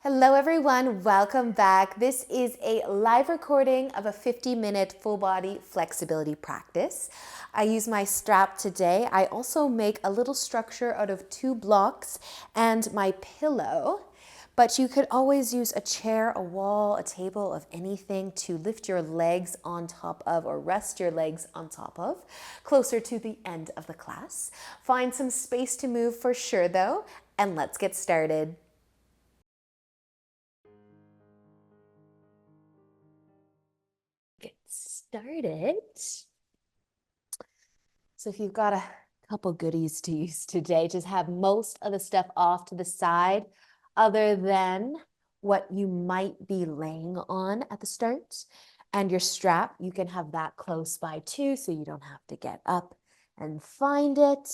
Hello everyone, welcome back. This is a live recording of a 50-minute full body flexibility practice. I use my strap today. I also make a little structure out of 2 blocks and my pillow. But you could always use a chair, a wall, a table of anything to lift your legs on top of or rest your legs on top of, closer to the end of the class. Find some space to move for sure though, and let's get started. Get started. So if you've got a couple goodies to use today, just have most of the stuff off to the side other than what you might be laying on at the start. And your strap, you can have that close by too, so you don't have to get up and find it.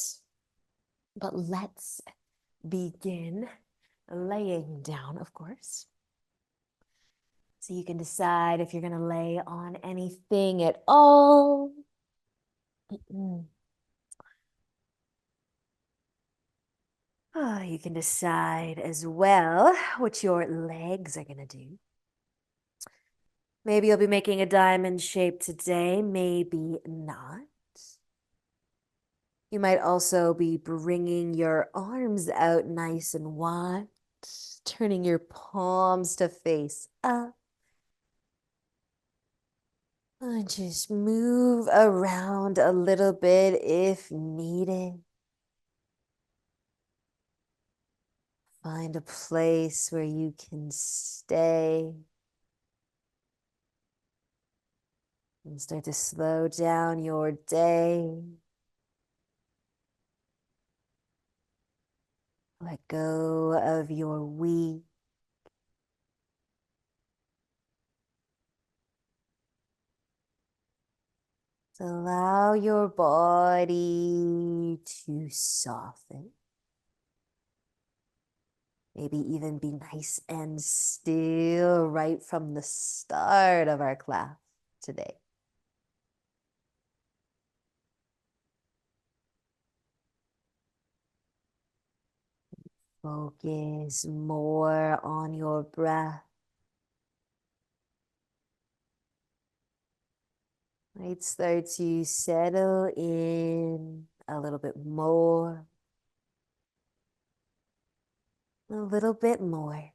But let's begin laying down, of course. So you can decide if you're going to lay on anything at all. You can decide as well what your legs are going to do. Maybe you'll be making a diamond shape today, maybe not. You might also be bringing your arms out nice and wide, turning your palms to face up. And just move around a little bit if needed. Find a place where you can stay. And start to slow down your day. Let go of your week. Allow your body to soften. Maybe even be nice and still right from the start of our class today. Focus more on your breath. Might start to settle in a little bit more. A little bit more.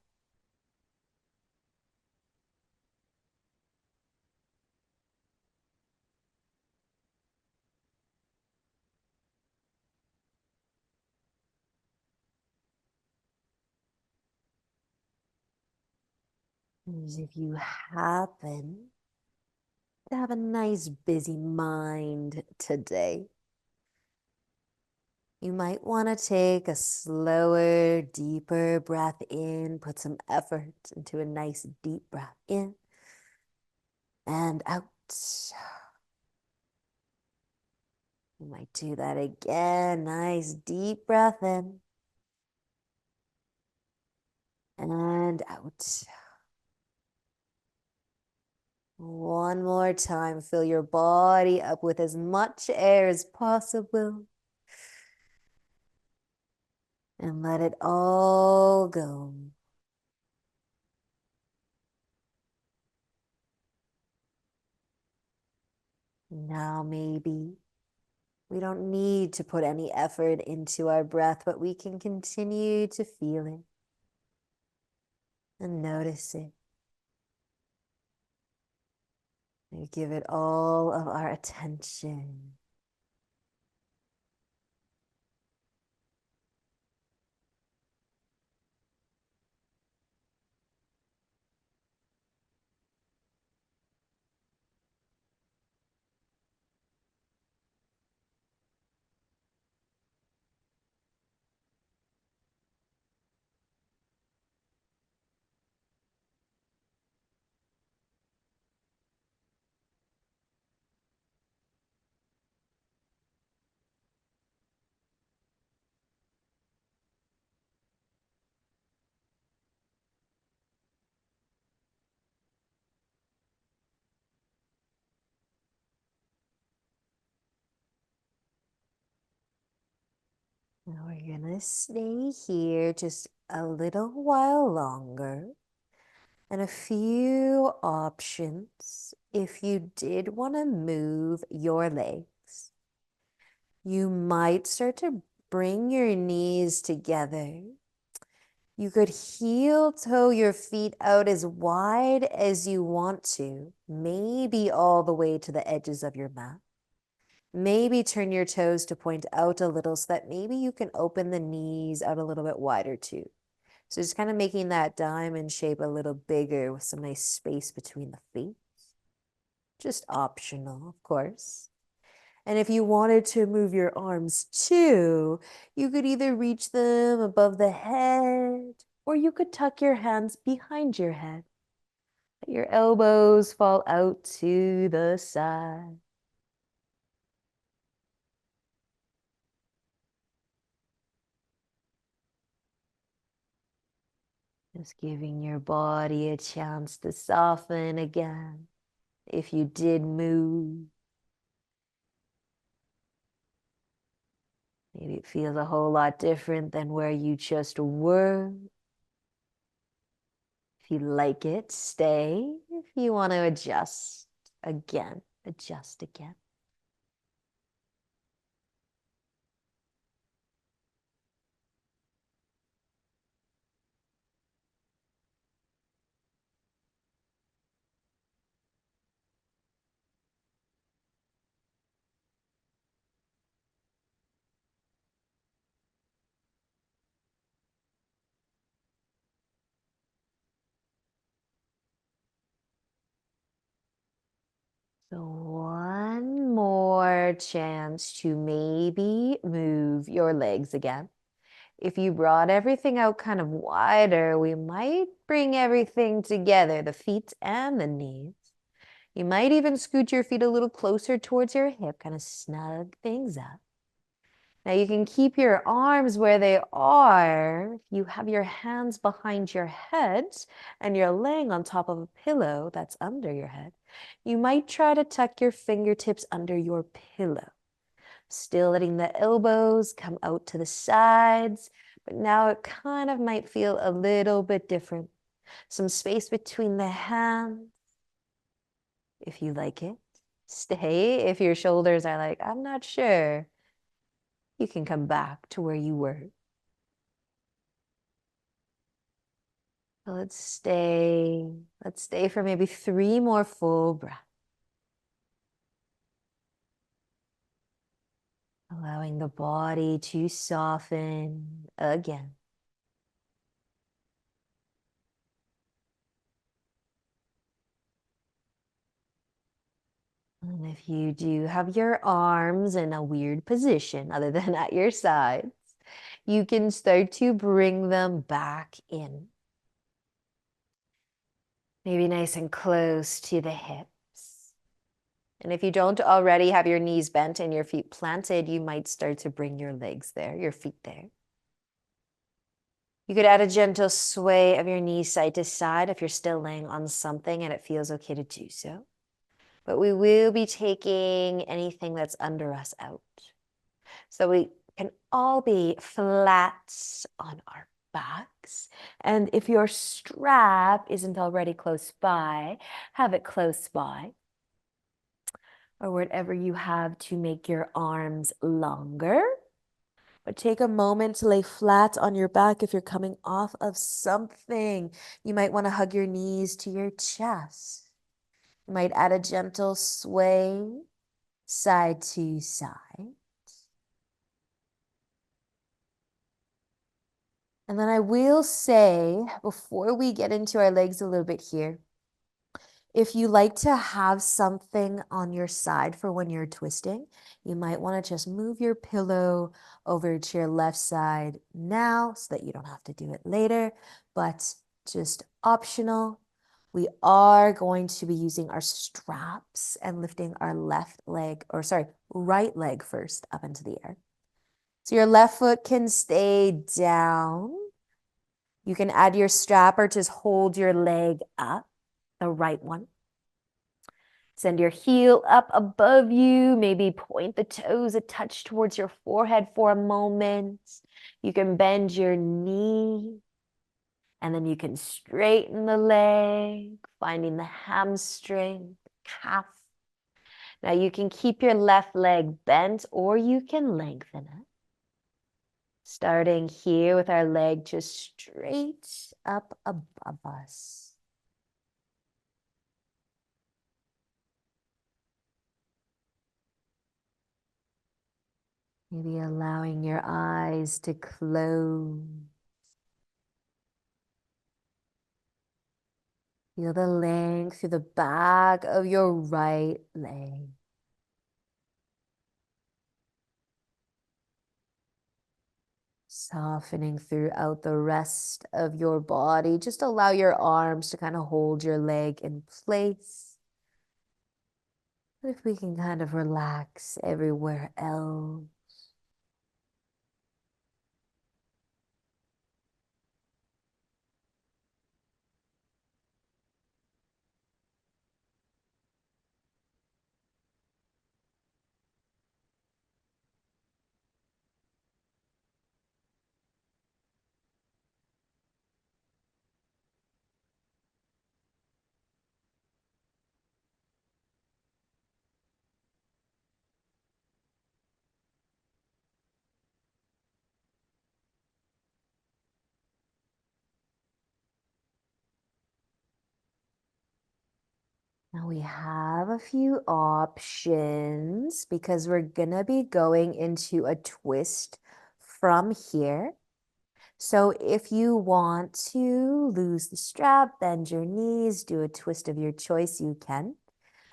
As if you happen to have a nice busy mind today, you might want to take a slower, deeper breath in, put some effort into a nice deep breath in and out. You might do that again. Nice deep breath in and out. One more time, fill your body up with as much air as possible. And let it all go. Now maybe we don't need to put any effort into our breath, but we can continue to feel it and notice it. And give it all of our attention. Now we're gonna stay here, just a little while longer and a few options if you did want to move your legs. You might start to bring your knees together. You could heel toe your feet out as wide as you want to, maybe all the way to the edges of your mat. Maybe turn your toes to point out a little so that maybe you can open the knees out a little bit wider too. So just kind of making that diamond shape a little bigger with some nice space between the feet. Just optional, of course. And if you wanted to move your arms too, you could either reach them above the head or you could tuck your hands behind your head. Let your elbows fall out to the side. Just giving your body a chance to soften again. If you did move, maybe it feels a whole lot different than where you just were. If you like it, stay. If you want to adjust again, adjust again. So one more chance to maybe move your legs again. If you brought everything out kind of wider, we might bring everything together, the feet and the knees. You might even scoot your feet a little closer towards your hip, kind of snug things up. Now you can keep your arms where they are. You have your hands behind your head and you're laying on top of a pillow that's under your head. You might try to tuck your fingertips under your pillow, still letting the elbows come out to the sides, but now it kind of might feel a little bit different. Some space between the hands, if you like it. Stay. If your shoulders are like, I'm not sure, you can come back to where you were. So let's stay. Let's stay for maybe 3 more full breaths. Allowing the body to soften again. And if you do have your arms in a weird position other than at your sides, you can start to bring them back in. Maybe nice and close to the hips. And if you don't already have your knees bent and your feet planted, you might start to bring your legs there, your feet there. You could add a gentle sway of your knees side to side if you're still laying on something and it feels okay to do so. But we will be taking anything that's under us out. So we can all be flat on our backs. And if your strap isn't already close by, have it close by. Or whatever you have to make your arms longer. But take a moment to lay flat on your back if you're coming off of something. You might want to hug your knees to your chest. You might add a gentle sway side to side. And then I will say, before we get into our legs a little bit here, if you like to have something on your side for when you're twisting, you might want to just move your pillow over to your left side now so that you don't have to do it later, but just optional. We are going to be using our straps and lifting our right leg first up into the air. So your left foot can stay down. You can add your strap or just hold your leg up, the right one. Send your heel up above you. Maybe point the toes a touch towards your forehead for a moment. You can bend your knee. And then you can straighten the leg, finding the hamstring, calf. Now you can keep your left leg bent or you can lengthen it. Starting here with our leg just straight up above us. Maybe allowing your eyes to close. Feel the length through the back of your right leg. Softening throughout the rest of your body. Just allow your arms to kind of hold your leg in place. If we can kind of relax everywhere else. Now we have a few options because we're gonna be going into a twist from here. So if you want to lose the strap, bend your knees, do a twist of your choice, you can.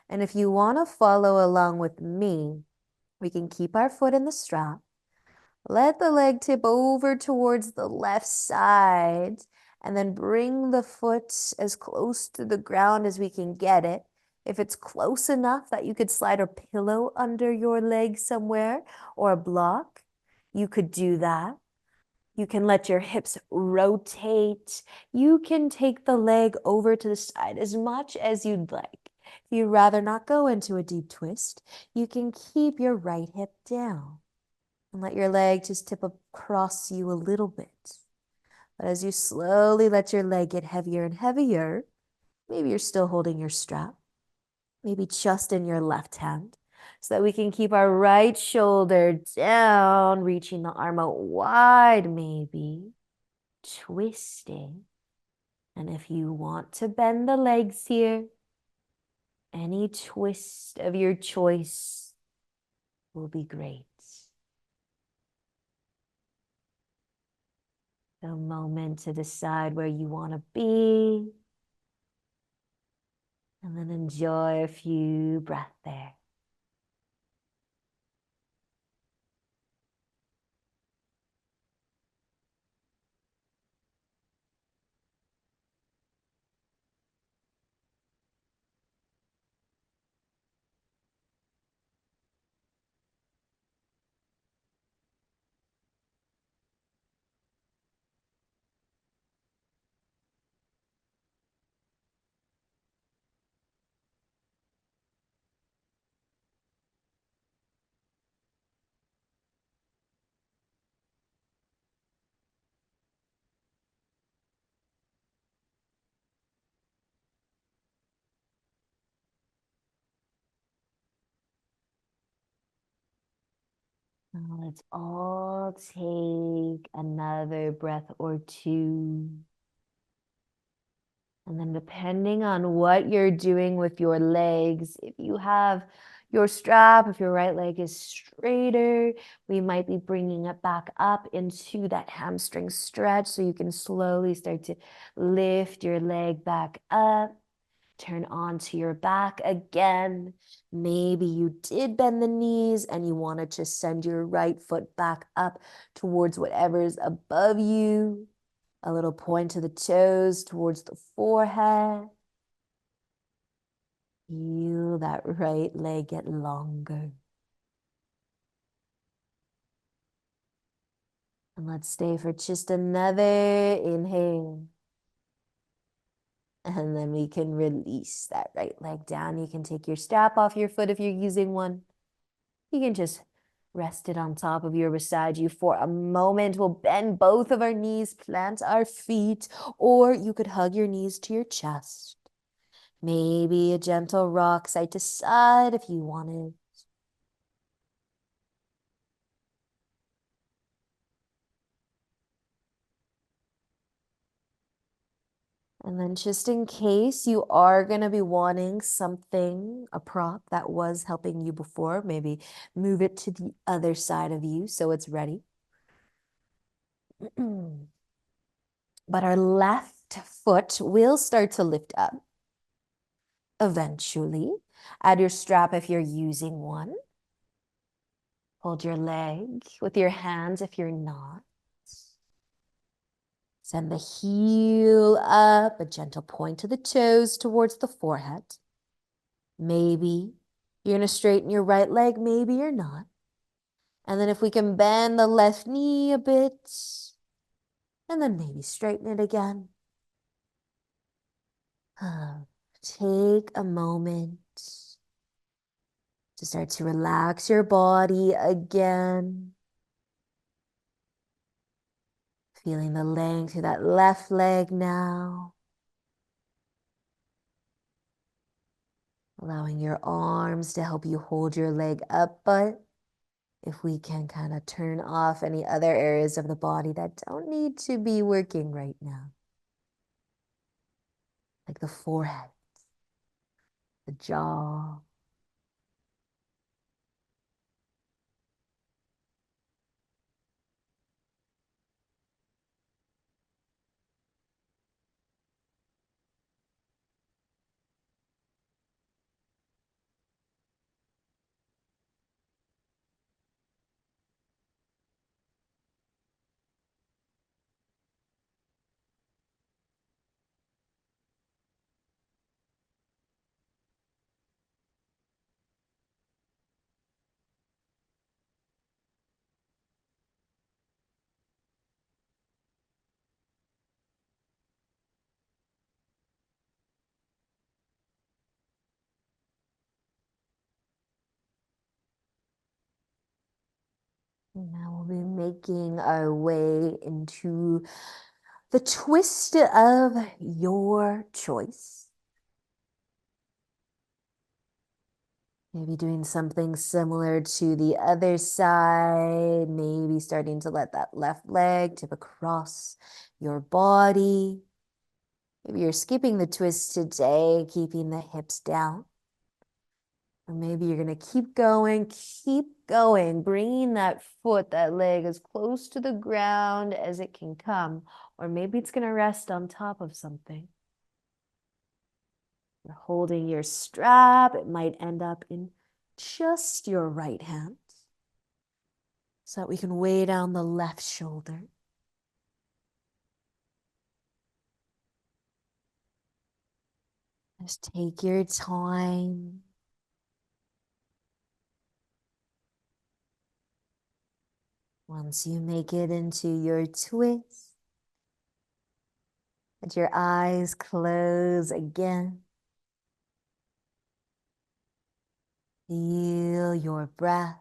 And if you want to follow along with me, we can keep our foot in the strap. Let the leg tip over towards the left side and then bring the foot as close to the ground as we can get it. If it's close enough that you could slide a pillow under your leg somewhere or a block, you could do that. You can let your hips rotate. You can take the leg over to the side as much as you'd like. If you'd rather not go into a deep twist, you can keep your right hip down and let your leg just tip across you a little bit. But as you slowly let your leg get heavier and heavier, maybe you're still holding your strap, maybe just in your left hand, so that we can keep our right shoulder down, reaching the arm out wide, maybe, twisting. And if you want to bend the legs here, any twist of your choice will be great. A moment to decide where you want to be. And then enjoy a few breaths there. Now let's all take another breath or two. And then depending on what you're doing with your legs, if you have your strap, if your right leg is straighter, we might be bringing it back up into that hamstring stretch so you can slowly start to lift your leg back up. Turn onto your back again. Maybe you did bend the knees and you want to just send your right foot back up towards whatever's above you. A little point to the toes towards the forehead. Feel that right leg get longer. And let's stay for just another inhale. And then we can release that right leg down. You can take your strap off your foot if you're using one. You can just Rest it on top of you or beside you for a moment. We'll bend both of our knees, plant our feet, or you could hug your knees to your chest. Maybe a gentle rock side to side if you wanted. And then just in case you are going to be wanting something, a prop that was helping you before, maybe move it to the other side of you so it's ready. But our left foot will start to lift up eventually. Add your strap if you're using one. Hold your leg with your hands if you're not. Send the heel up, a gentle point to the toes towards the forehead. Maybe you're going to straighten your right leg, maybe you're not. And then if we can bend the left knee a bit, and then maybe straighten it again. Take a moment to start to relax your body again. Feeling the length through that left leg now. Allowing your arms to help you hold your leg up, but if we can kind of turn off any other areas of the body that don't need to be working right now. Like the forehead, the jaw. Now we'll be making our way into the twist of your choice. Maybe doing something similar to the other side. Maybe starting to let that left leg tip across your body. Maybe you're skipping the twist today, keeping the hips down. Or maybe you're going to keep going, bringing that foot, that leg as close to the ground as it can come. Or maybe it's going to rest on top of something. You're holding your strap. It might end up in just your right hand so that we can weigh down the left shoulder. Just take your time. Once you make it into your twist, let your eyes close again. Feel your breath.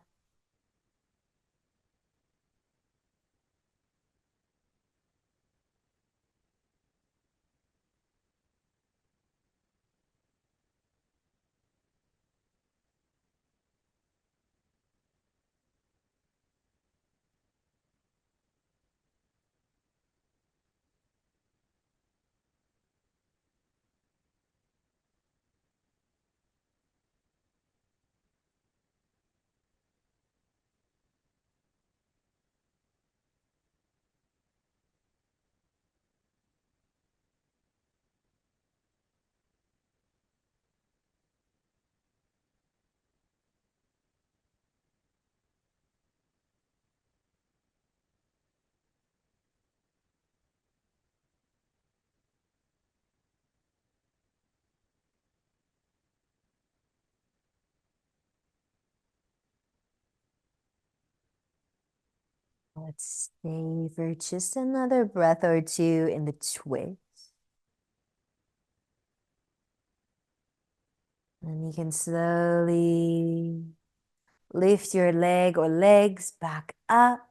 Let's stay for just another breath or two in the twist. And you can slowly Lift your leg or legs back up.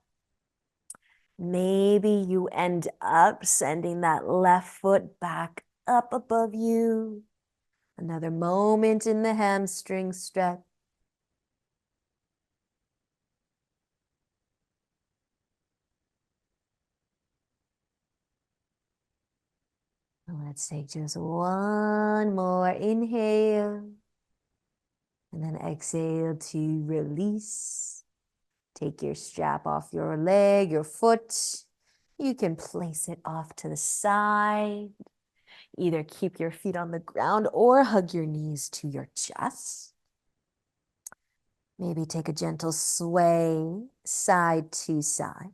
Maybe you end up sending that left foot back up above you. Another moment in the hamstring stretch. Let's take just one more inhale. And then exhale to release. Take your strap off your leg, your foot. You can place it off to the side. Either keep your feet on the ground or hug your knees to your chest. Maybe take a gentle sway side to side.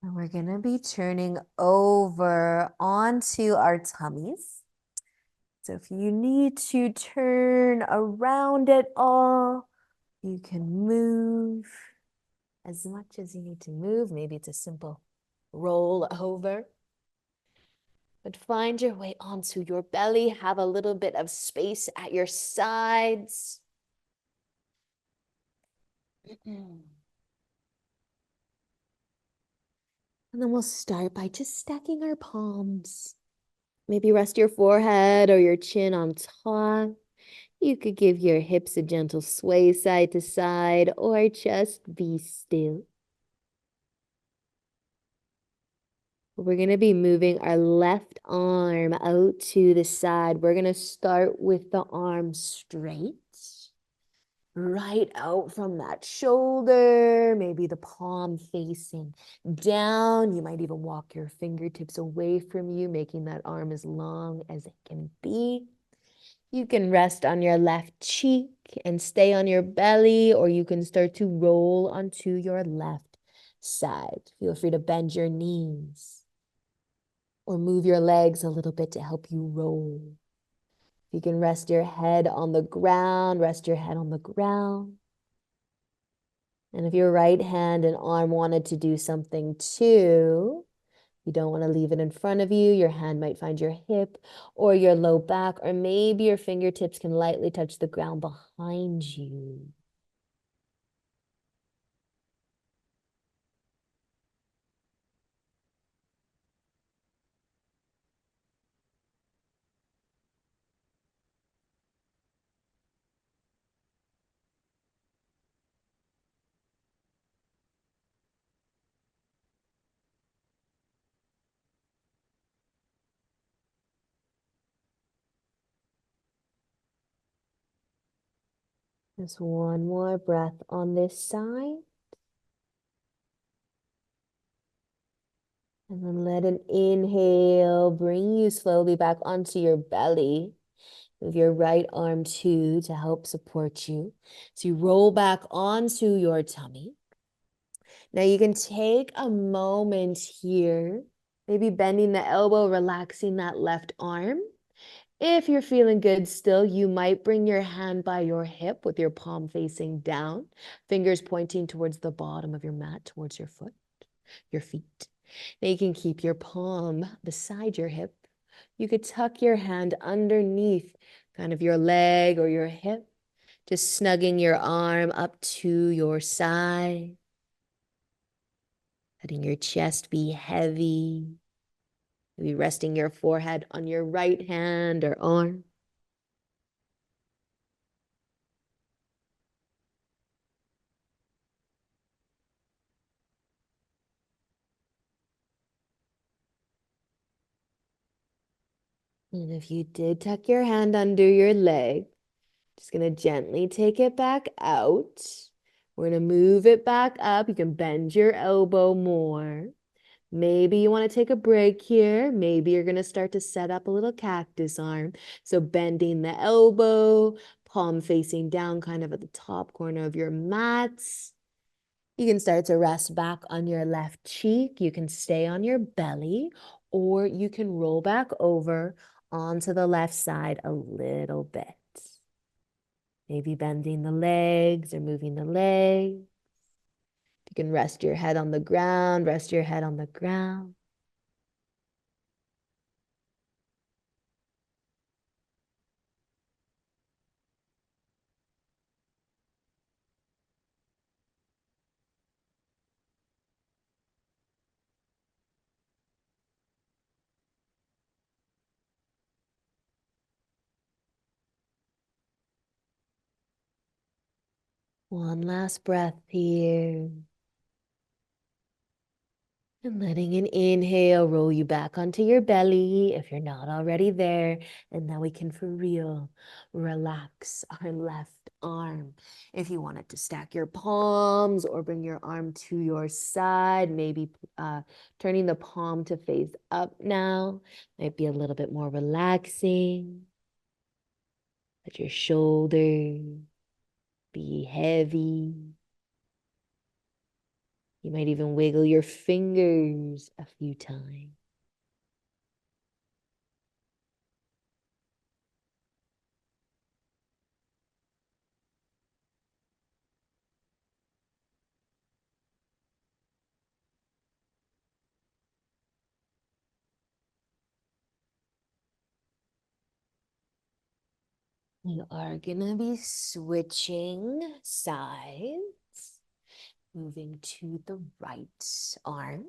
And we're going to be turning over onto our tummies. So if you need to turn around at all, you can move as much as you need to move. Maybe it's a simple roll over. But find your way onto your belly. Have a little bit of space at your sides. And then we'll start by just stacking our palms. Maybe rest your forehead or your chin on top. You could give your hips a gentle sway side to side or just be still. We're going to be moving our left arm out to the side. We're going to start with the arm straight, right out from that shoulder, maybe the palm facing down. You might even walk your fingertips away from you, making that arm as long as it can be. You can rest on your left cheek and stay on your belly, or you can start to roll onto your left side. Feel free to bend your knees or move your legs a little bit to help you roll. You can rest your head on the ground, rest your head on the ground. And if your right hand and arm wanted to do something too, you don't want to leave it in front of you. Your hand might find your hip or your low back, or maybe your fingertips can lightly touch the ground behind you. Just one more breath on this side. And then let an inhale bring you slowly back onto your belly. Move your right arm too to help support you. So you roll back onto your tummy. Now you can take a moment here, maybe bending the elbow, relaxing that left arm. If you're feeling good still, you might bring your hand by your hip with your palm facing down, fingers pointing towards the bottom of your mat, towards your feet. Now you can keep your palm beside your hip. You could tuck your hand underneath kind of your leg or your hip, just snugging your arm up to your side, letting your chest be heavy, maybe resting your forehead on your right hand or arm. And if you did tuck your hand under your leg, just going to gently take it back out. We're going to move it back up. You can bend your elbow more. Maybe you want to take a break here. Maybe you're going to start to set up a little cactus arm. So bending the elbow, palm facing down kind of at the top corner of your mats. You can start to rest back on your left cheek. You can stay on your belly, or you can roll back over onto the left side a little bit. Maybe bending the legs or moving the legs. You can rest your head on the ground, rest your head on the ground. One last breath here. And letting an inhale roll you back onto your belly if you're not already there. And now we can, for real, relax our left arm. If you wanted to stack your palms or bring your arm to your side, maybe turning the palm to face up now might be a little bit more relaxing. Let your shoulders be heavy. You might even wiggle your fingers a few times. We are gonna be switching sides, moving to the right arm.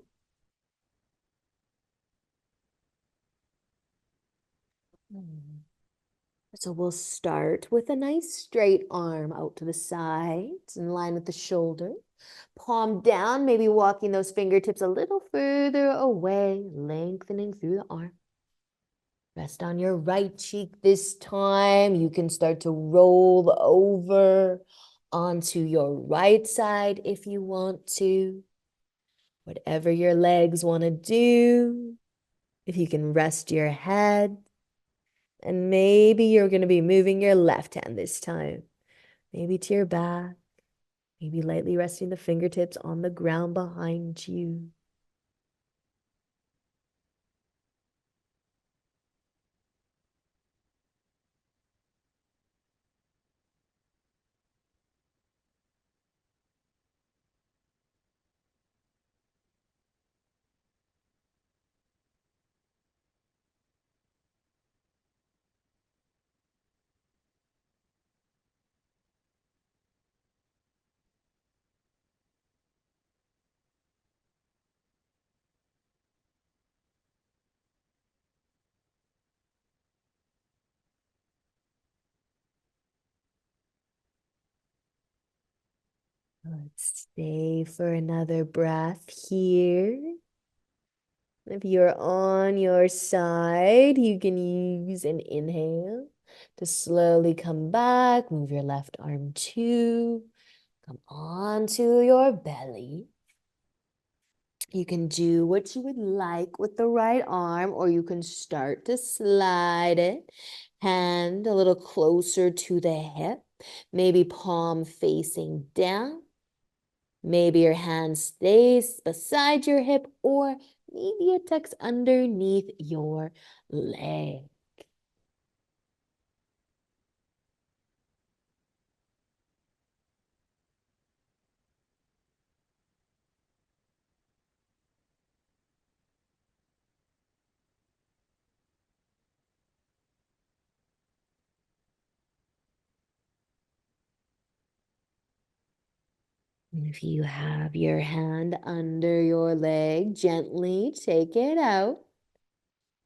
So we'll start with a nice straight arm out to the sides in line with the shoulder. Palm down, maybe walking those fingertips a little further away, lengthening through the arm. Rest on your right cheek this time. You can start to roll over onto your right side if you want to. Whatever your legs want to do. If you can rest your head. And maybe you're going to be moving your left hand this time. Maybe to your back. Maybe lightly resting the fingertips on the ground behind you. Let's stay for another breath here. If you're on your side, you can use an inhale to slowly come back. Move your left arm too. Come onto your belly. You can do what you would like with the right arm, or you can start to slide it. Hand a little closer to the hip. Maybe palm facing down. Maybe your hand stays beside your hip, or maybe it tucks underneath your leg. And if you have your hand under your leg, gently take it out.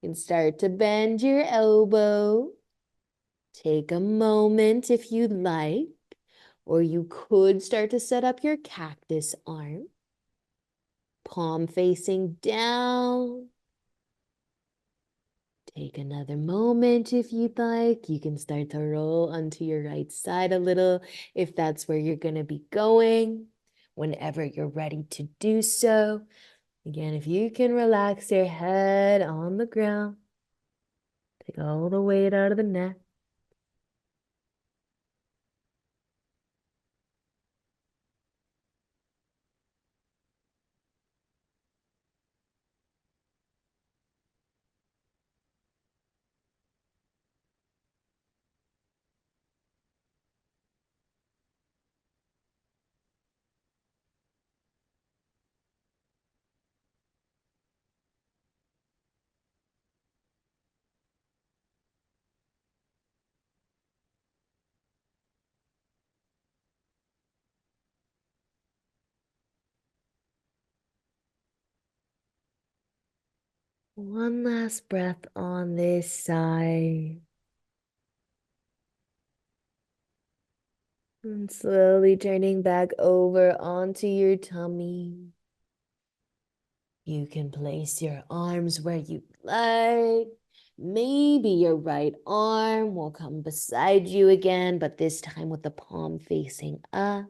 You can start to bend your elbow. Take a moment if you'd like, or you could start to set up your cactus arm. Palm facing down. Take another moment if you'd like. You can start to roll onto your right side a little if that's where you're going to be going, whenever you're ready to do so. Again, if you can relax your head on the ground, take all the weight out of the neck. One last breath on this side. And slowly turning back over onto your tummy. You can place your arms where you like. Maybe your right arm will come beside you again, but this time with the palm facing up.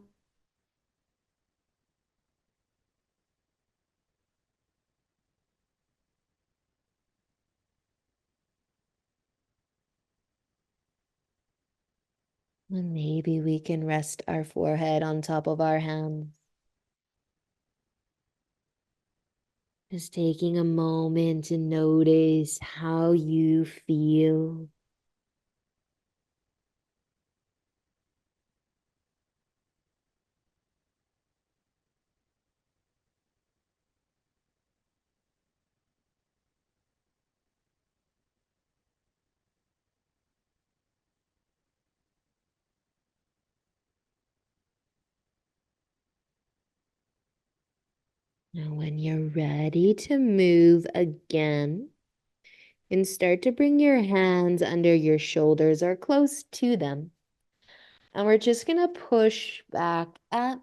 And maybe we can rest our forehead on top of our hands. Just taking a moment to notice how you feel. Now, when you're ready to move again, and start to bring your hands under your shoulders or close to them. And we're just going to push back up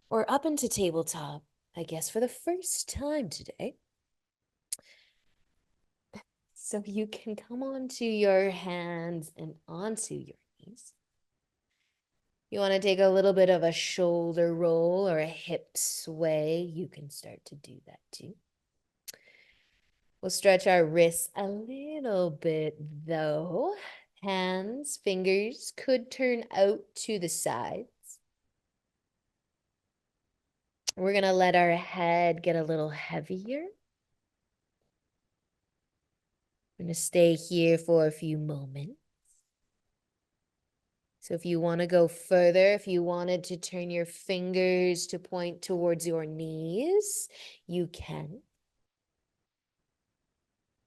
or up into tabletop, I guess, for the first time today. So you can come onto your hands and onto your knees. You want to take a little bit of a shoulder roll or a hip sway, you can start to do that too. We'll stretch our wrists a little bit though. Hands, fingers could turn out to the sides. We're going to let our head get a little heavier. We're going to stay here for a few moments. So if you want to go further, if you wanted to turn your fingers to point towards your knees, you can.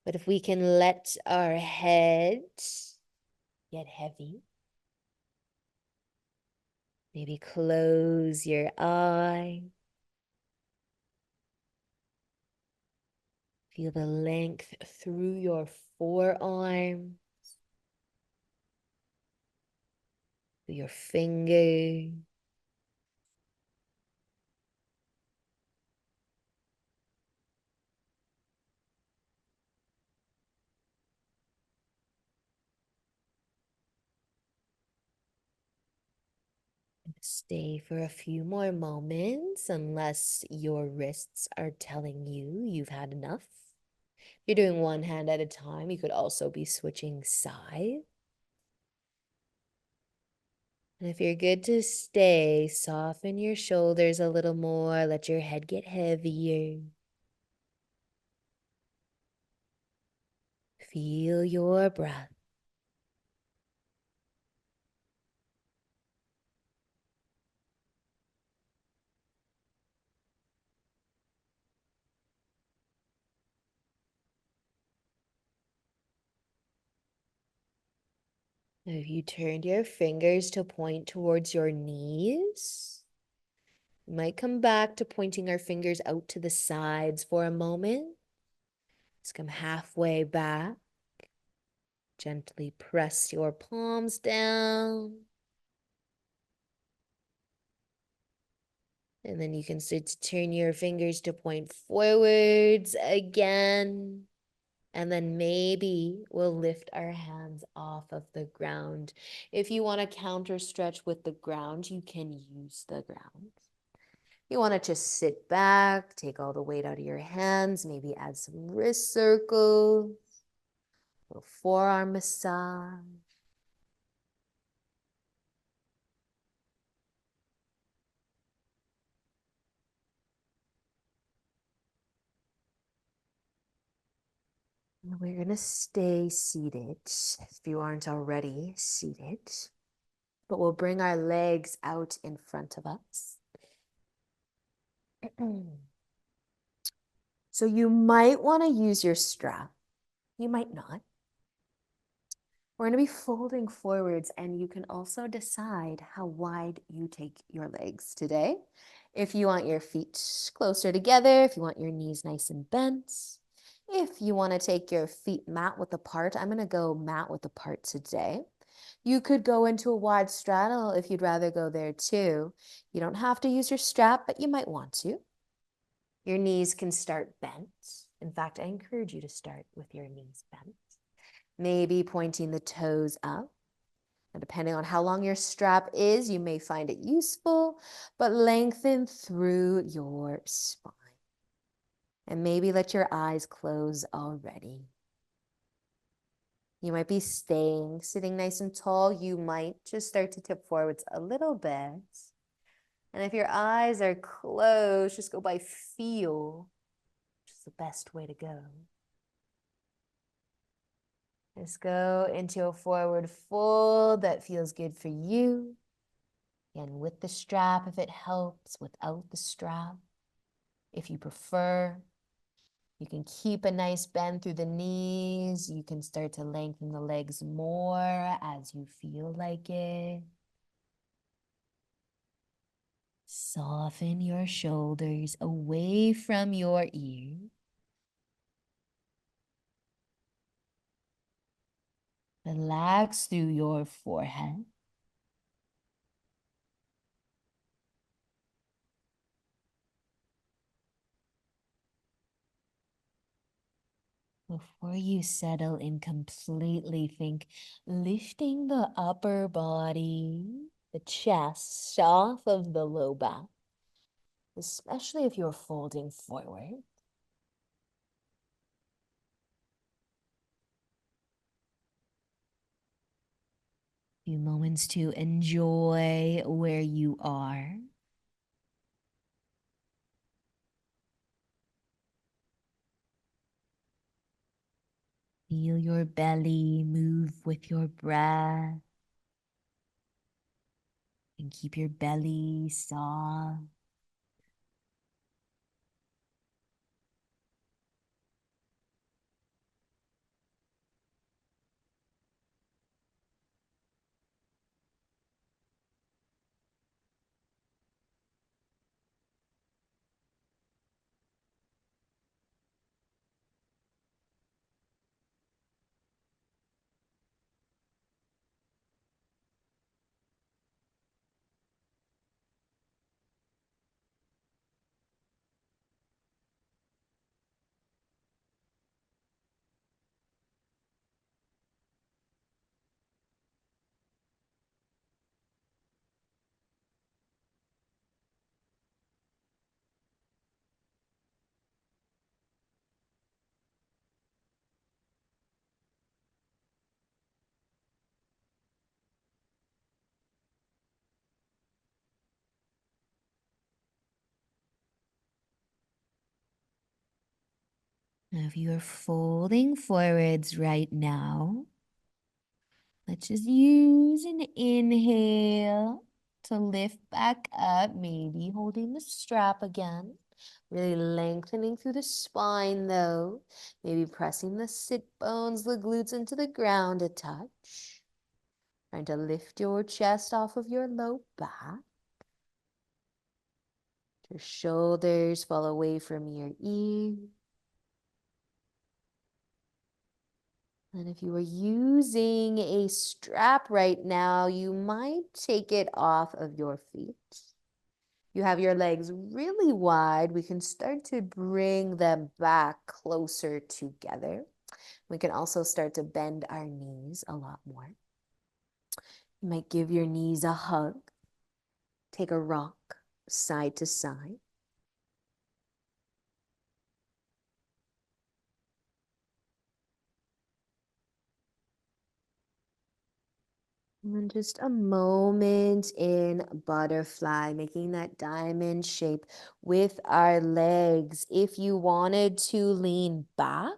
But if we can let our head get heavy, maybe close your eye. Feel the length through your forearm, through your fingers. Stay for a few more moments unless your wrists are telling you you've had enough. You're doing one hand at a time. You could also be switching sides. And if you're good to stay, soften your shoulders a little more. Let your head get heavier. Feel your breath. Now, if you turned your fingers to point towards your knees, we might come back to pointing our fingers out to the sides for a moment. Just come halfway back. Gently press your palms down. And then you can start to turn your fingers to point forwards again. And then maybe we'll lift our hands off of the ground. If you want to counter stretch with the ground, you can use the ground. You want to just sit back, take all the weight out of your hands, maybe add some wrist circles, a little forearm massage. And we're going to stay seated if you aren't already seated, but we'll bring our legs out in front of us. So you might want to use your strap. You might not. We're going to be folding forwards, and you can also decide how wide you take your legs today. If you want your feet closer together, if you want your knees nice and bent, If you want to take your feet mat width apart, I'm going to go mat width apart today. You could go into a wide straddle if you'd rather go there too. You don't have to use your strap, but you might want to. Your knees can start bent. In fact, I encourage you to start with your knees bent. Maybe pointing the toes up. And depending on how long your strap is, you may find it useful, but lengthen through your spine. And maybe let your eyes close already. You might be sitting nice and tall. You might just start to tip forwards a little bit. And if your eyes are closed, just go by feel, which is the best way to go. Just go into a forward fold that feels good for you. Again, with the strap if it helps, without the strap if you prefer. You can keep a nice bend through the knees. You can start to lengthen the legs more as you feel like it. Soften your shoulders away from your ears. Relax through your forehead. Before you settle in completely, think lifting the upper body, the chest off of the low back, especially if you're folding forward. Few moments to enjoy where you are. Feel your belly move with your breath. And keep your belly soft. Now, if you are folding forwards right now, let's just use an inhale to lift back up, maybe holding the strap again. Really lengthening through the spine though. Maybe pressing the sit bones, the glutes into the ground a touch. Trying to lift your chest off of your low back. Your shoulders fall away from your ears. And if you are using a strap right now, you might take it off of your feet. You have your legs really wide. We can start to bring them back closer together. We can also start to bend our knees a lot more. You might give your knees a hug. Take a rock side to side. And then just a moment in butterfly, making that diamond shape with our legs. If you wanted to lean back,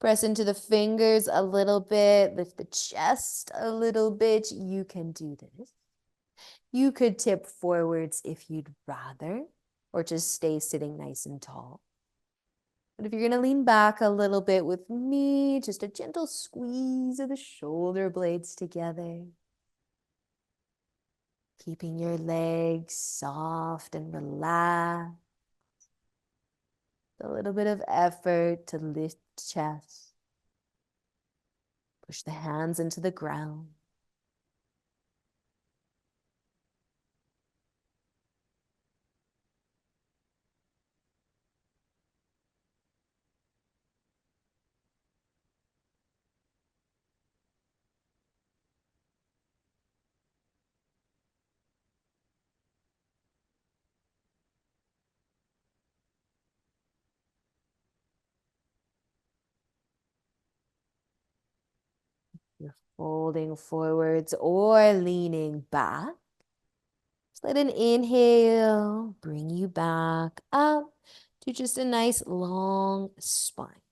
press into the fingers a little bit, lift the chest a little bit, you can do this. You could tip forwards if you'd rather, or just stay sitting nice and tall. But if you're gonna lean back a little bit with me, just a gentle squeeze of the shoulder blades together. Keeping your legs soft and relaxed. A little bit of effort to lift chest. Push the hands into the ground. You're folding forwards or leaning back. Just let an inhale bring you back up to just a nice long spine.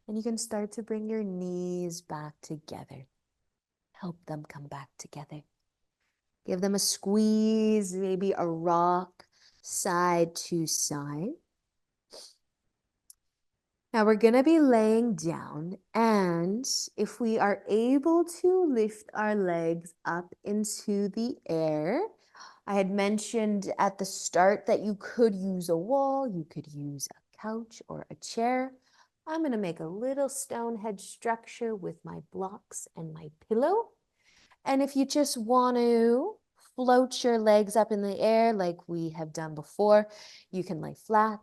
And you can start to bring your knees back together. Help them come back together. Give them a squeeze, maybe a rock side to side. Now we're going to be laying down, and if we are able to lift our legs up into the air, I had mentioned at the start that you could use a wall, you could use a couch or a chair. I'm going to make a little stone head structure with my blocks and my pillow. And if you just want to float your legs up in the air like we have done before, you can lay flat.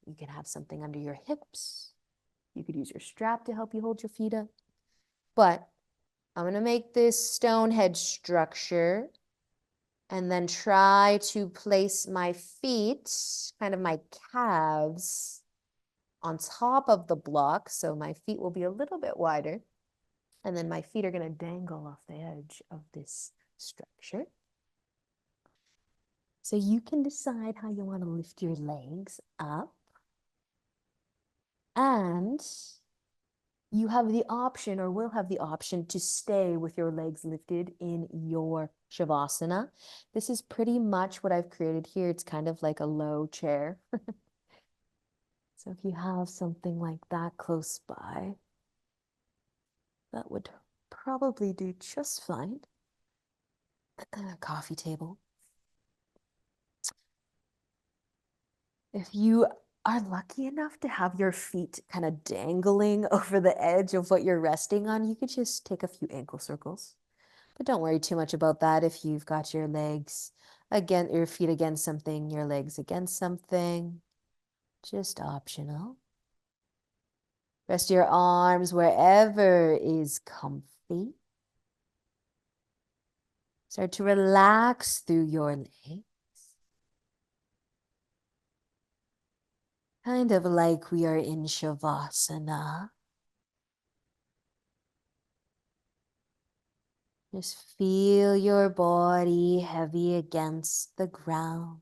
You can have something under your hips. You could use your strap to help you hold your feet up. But I'm going to make this stone head structure and then try to place my feet, kind of my calves, on top of the block. So my feet will be a little bit wider. And then my feet are going to dangle off the edge of this structure. So you can decide how you want to lift your legs up. And you have the option, or will have the option, to stay with your legs lifted in your Shavasana. This is pretty much what I've created here. It's kind of like a low chair. So if you have something like that close by, that would probably do just fine. A coffee table. If you are lucky enough to have your feet kind of dangling over the edge of what you're resting on, you could just take a few ankle circles. But don't worry too much about that if you've got your legs against, your feet against something, your legs against something. Just optional. Rest your arms wherever is comfy. Start to relax through your legs. Kind of like we are in Shavasana. Just feel your body heavy against the ground.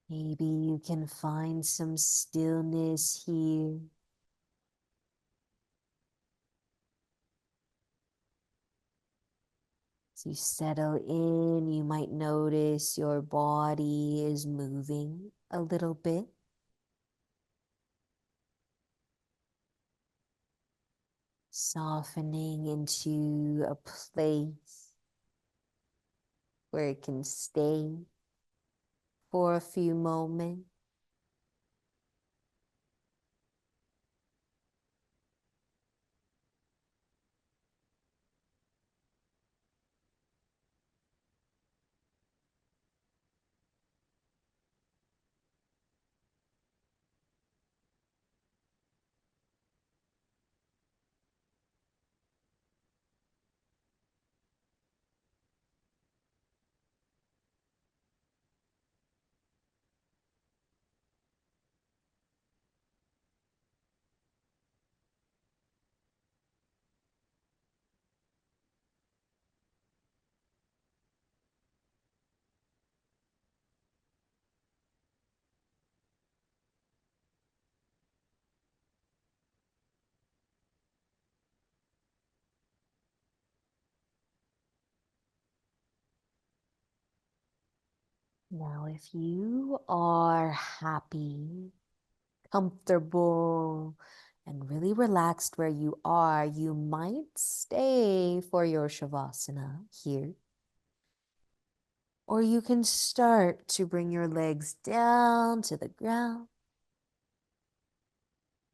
Maybe you can find some stillness here. As you settle in, you might notice your body is moving a little bit. Softening into a place where it can stay for a few moments. Now, if you are happy, comfortable, and really relaxed where you are, you might stay for your Shavasana here. Or you can start to bring your legs down to the ground.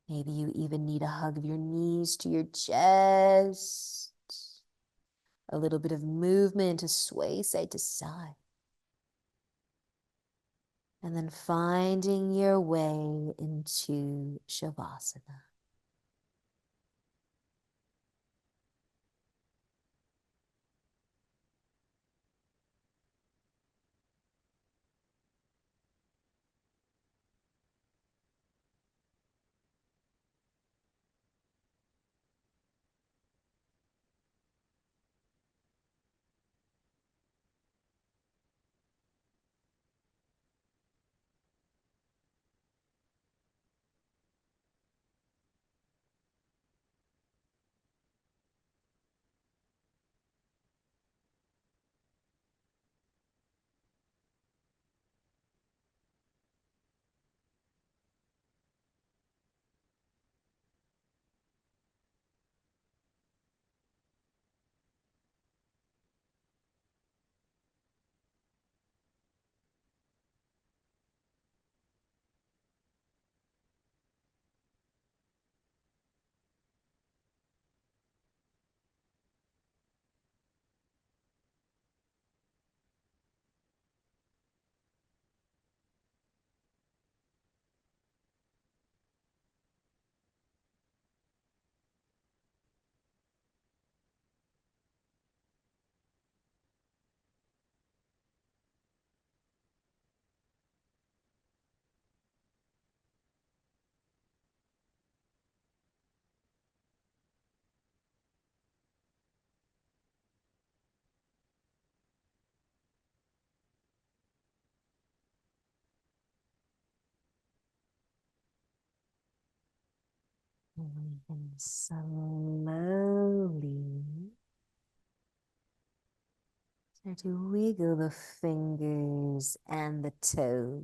Maybe you even need a hug of your knees to your chest. A little bit of movement to sway side to side. And then finding your way into Shavasana. And slowly start to wiggle the fingers and the toes.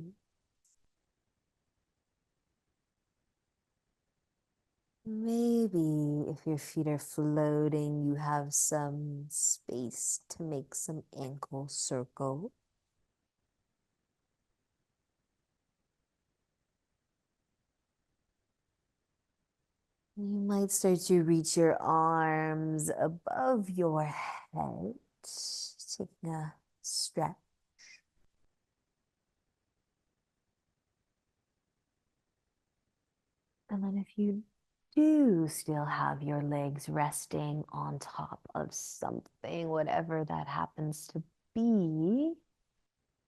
Maybe if your feet are floating, you have some space to make some ankle circle. You might start to reach your arms above your head, taking a stretch. And then if you do still have your legs resting on top of something, whatever that happens to be,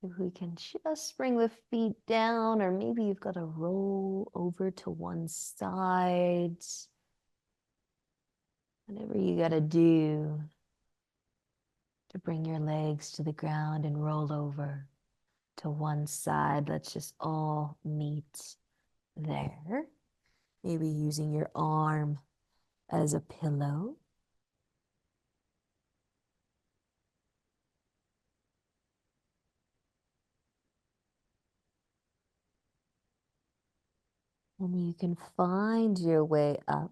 if we can just bring the feet down, or maybe you've got to roll over to one side. Whatever you got to do to bring your legs to the ground and roll over to one side. Let's just all meet there. Maybe using your arm as a pillow. And you can find your way up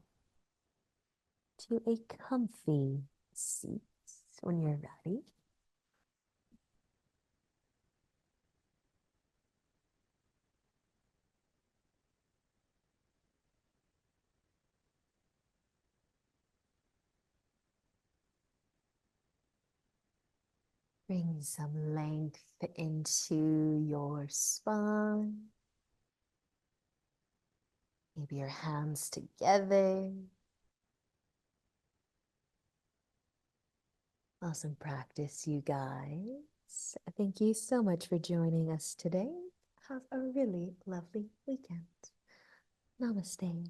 to a comfy seat when you're ready. Bring some length into your spine. Maybe your hands together. Awesome practice, you guys. Thank you so much for joining us today. Have a really lovely weekend. Namaste.